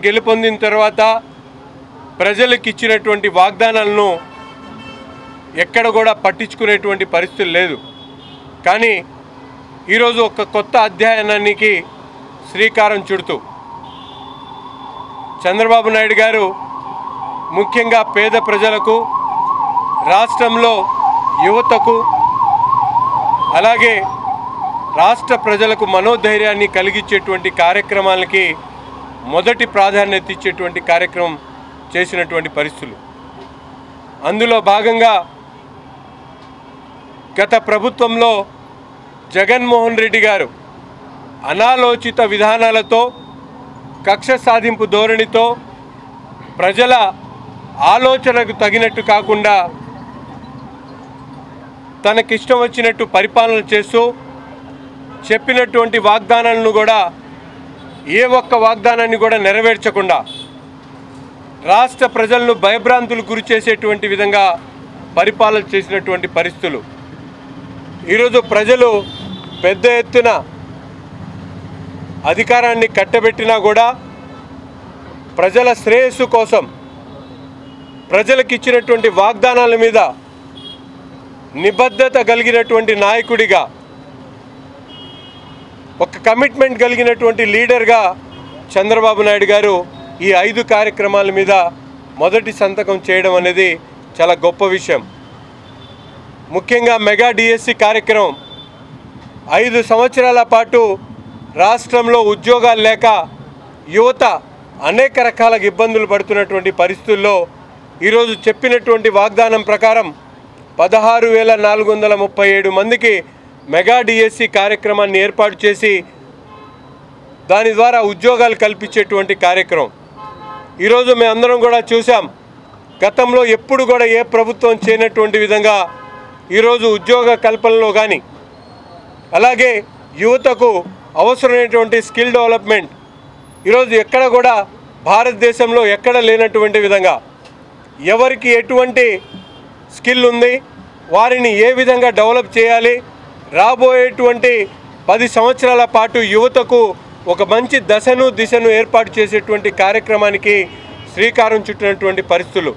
గెలుపొందిన తర్వాత ప్రజలకు ఇచ్చినటువంటి వాగ్దానాలను ఎక్కడ కూడా పట్టించుకునేటువంటి పరిస్థితి లేదు. కానీ ఈరోజు ఒక కొత్త అధ్యాయానికి శ్రీకారం చుడుతూ చంద్రబాబు నాయుడు గారు ముఖ్యంగా పేద ప్రజలకు, రాష్ట్రంలో యువతకు, అలాగే రాష్ట్ర ప్రజలకు మనోధైర్యాన్ని కలిగించేటువంటి కార్యక్రమాలకి మొదటి ప్రాధాన్యత ఇచ్చేటువంటి కార్యక్రమం చేసినటువంటి పరిస్థితులు. అందులో భాగంగా గత ప్రభుత్వంలో జగన్మోహన్ రెడ్డి గారు అనాలోచిత విధానాలతో, కక్ష సాధింపు ధోరణితో, ప్రజల ఆలోచనకు తగినట్టు కాకుండా తనకిష్టం వచ్చినట్టు పరిపాలన చేస్తూ చెప్పినటువంటి వాగ్దానాలను కూడా ఏ ఒక్క వాగ్దానాన్ని కూడా నెరవేర్చకుండా రాష్ట్ర ప్రజలను భయభ్రాంతులు గురి చేసేటువంటి విధంగా పరిపాలన చేసినటువంటి పరిస్థితులు. ఈరోజు ప్రజలు పెద్ద ఎత్తున అధికారాన్ని కట్టబెట్టినా కూడా ప్రజల శ్రేయస్సు కోసం ప్రజలకు ఇచ్చినటువంటి వాగ్దానాల మీద నిబద్ధత కలిగినటువంటి నాయకుడిగా, ఒక కమిట్మెంట్ కలిగినటువంటి లీడర్గా చంద్రబాబు నాయుడు గారు ఈ 5 కార్యక్రమాల మీద మొదటి సంతకం చేయడం అనేది చాలా గొప్ప విషయం. ముఖ్యంగా మెగా డిఎస్సి కార్యక్రమం 5 సంవత్సరాల పాటు రాష్ట్రంలో ఉద్యోగాలు లేక యువత అనేక రకాల ఇబ్బందులు పడుతున్నటువంటి పరిస్థితుల్లో ఈరోజు చెప్పినటువంటి వాగ్దానం ప్రకారం 16,437 మందికి మెగా డిఎస్సి కార్యక్రమాన్ని ఏర్పాటు చేసి దాని ద్వారా ఉద్యోగాలు కల్పించేటువంటి కార్యక్రమం ఈరోజు మేమందరం కూడా చూసాం. గతంలో ఎప్పుడు కూడా ఏ ప్రభుత్వం చేయనటువంటి విధంగా ఈరోజు ఉద్యోగ కల్పనలో కానీ, అలాగే యువతకు అవసరమైనటువంటి స్కిల్ డెవలప్మెంట్ ఈరోజు ఎక్కడ కూడా భారతదేశంలో ఎక్కడ లేనటువంటి విధంగా ఎవరికి ఎటువంటి స్కిల్ ఉంది, వారిని ఏ విధంగా డెవలప్ చేయాలి, రాబోయేటువంటి 10 సంవత్సరాల పాటు యువతకు ఒక మంచి దశను దిశను ఏర్పాటు చేసేటువంటి కార్యక్రమానికి శ్రీకారం చుట్టినటువంటి పరిస్థితులు.